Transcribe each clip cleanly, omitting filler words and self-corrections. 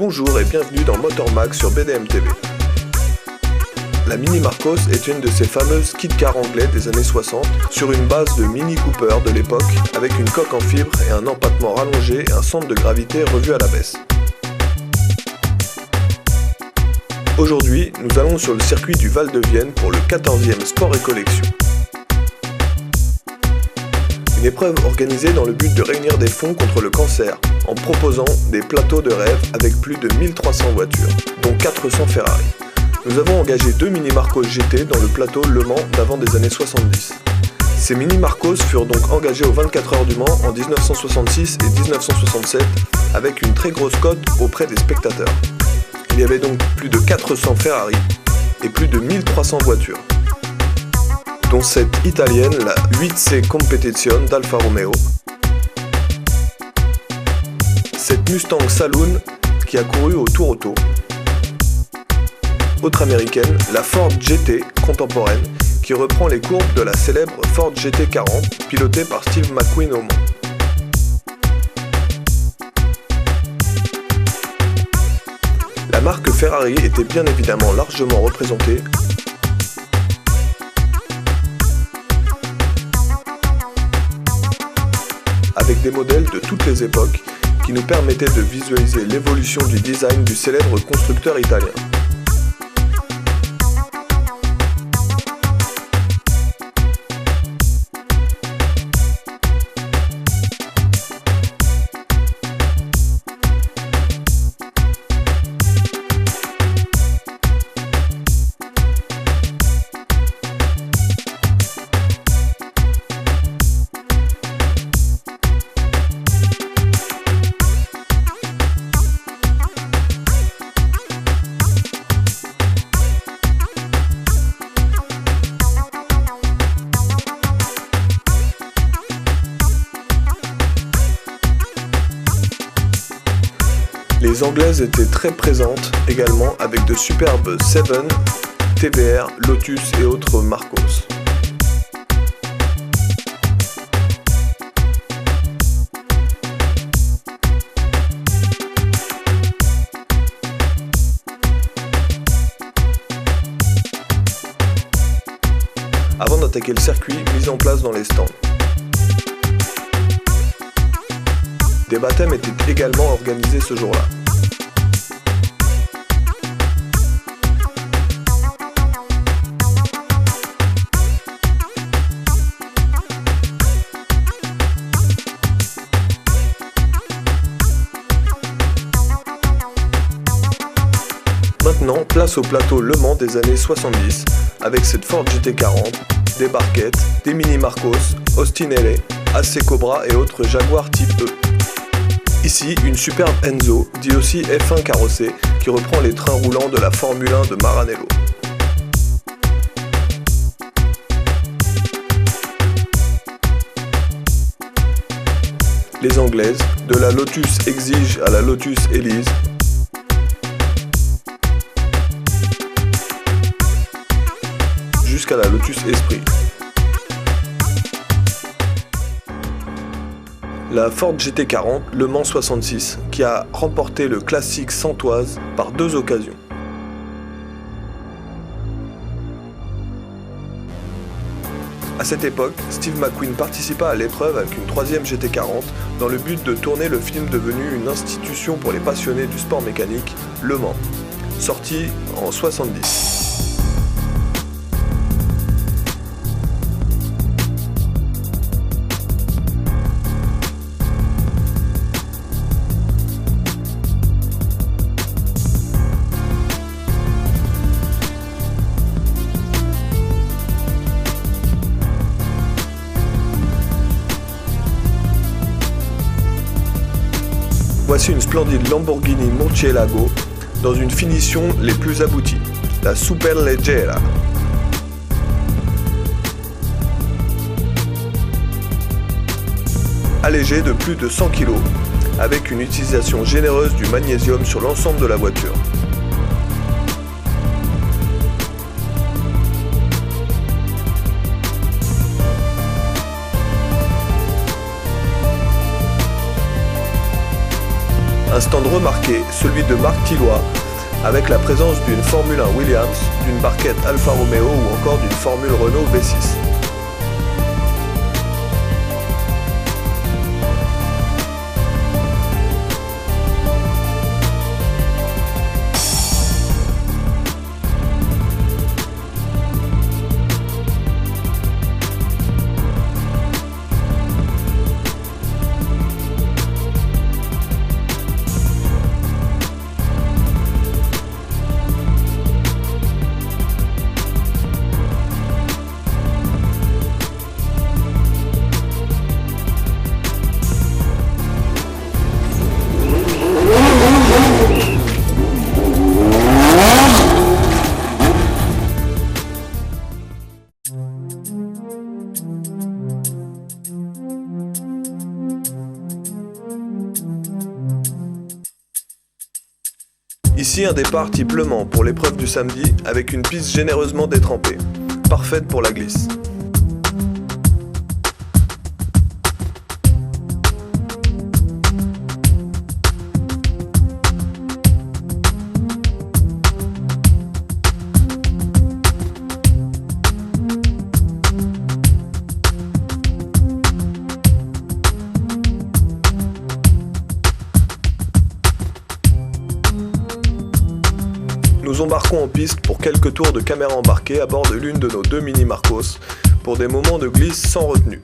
Bonjour et bienvenue dans Motor Mag sur BDM TV. La Mini Marcos est une de ces fameuses kit cars anglais des années 60 sur une base de Mini Cooper de l'époque avec une coque en fibre et un empattement rallongé et un centre de gravité revu à la baisse. Aujourd'hui, nous allons sur le circuit du Val de Vienne pour le 14e Sport et Collection. Une épreuve organisée dans le but de réunir des fonds contre le cancer en proposant des plateaux de rêve avec plus de 1300 voitures, dont 400 Ferrari. Nous avons engagé 2 Mini Marcos GT dans le plateau Le Mans d'avant des années 70. Ces Mini Marcos furent donc engagés aux 24 heures du Mans en 1966 et 1967 avec une très grosse cote auprès des spectateurs. Il y avait donc plus de 400 Ferrari et plus de 1300 voitures, dont cette italienne, la 8C Competizione d'Alfa Romeo, cette Mustang Saloon qui a couru au Tour Auto, autre américaine, la Ford GT contemporaine qui reprend les courbes de la célèbre Ford GT40 pilotée par Steve McQueen au Mans. La marque Ferrari était bien évidemment largement représentée, avec des modèles de toutes les époques qui nous permettaient de visualiser l'évolution du design du célèbre constructeur italien. Les Anglaises étaient très présentes également avec de superbes 7, TBR, Lotus et autres Marcos. Avant d'attaquer le circuit, mise en place dans les stands. Des baptêmes étaient également organisés ce jour-là. Maintenant, place au plateau Le Mans des années 70, avec cette Ford GT40, des barquettes, des Mini Marcos, Austin LA, AC Cobra et autres Jaguar type E. Ici, une superbe Enzo, dit aussi F1 carrossé, qui reprend les trains roulants de la Formule 1 de Maranello. Les Anglaises, de la Lotus Exige à la Lotus Elise, jusqu'à la Lotus Esprit. La Ford GT40 Le Mans 66 qui a remporté le classique Santoise par 2 occasions. À cette époque, Steve McQueen participa à l'épreuve avec une 3e GT40 dans le but de tourner le film devenu une institution pour les passionnés du sport mécanique, Le Mans, sorti en 70. Voici une splendide Lamborghini Murcielago dans une finition les plus abouties, la Superleggera. Allégée de plus de 100 kg, avec une utilisation généreuse du magnésium sur l'ensemble de la voiture. Un stand remarqué, celui de Marc Tilloy, avec la présence d'une Formule 1 Williams, d'une barquette Alfa Romeo ou encore d'une Formule Renault V6. Ici un départ type Le Mans pour l'épreuve du samedi avec une piste généreusement détrempée, parfaite pour la glisse. Nous embarquons en piste pour quelques tours de caméra embarquée à bord de l'une de nos deux Mini Marcos pour des moments de glisse sans retenue.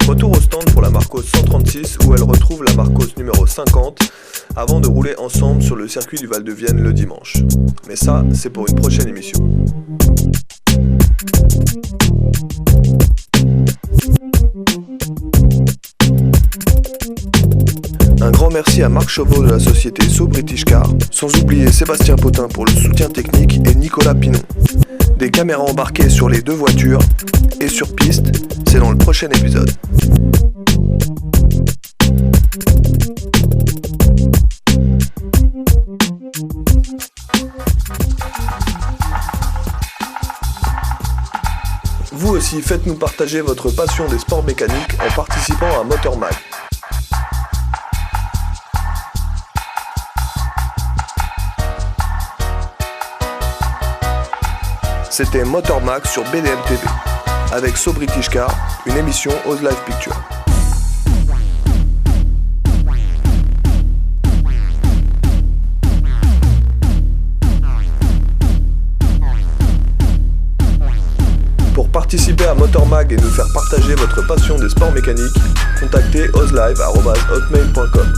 Retour au stand pour la Marcos 136 où elle retrouve la Marcos numéro 50 avant de rouler ensemble sur le circuit du Val de Vienne le dimanche. Mais ça, c'est pour une prochaine émission. Un grand merci à Marc Chauveau de la société So British Car, sans oublier Sébastien Potin pour le soutien technique et Nicolas Pinon. Des caméras embarquées sur les deux voitures et sur piste, c'est dans le prochain épisode. Vous aussi, faites-nous partager votre passion des sports mécaniques en participant à Motor Mag. C'était Motor Mag sur BDM TV, avec So British Car, une émission Oz Live Picture. Pour participer à Motor Mag et nous faire partager votre passion des sports mécaniques, contactez ozlive@hotmail.com.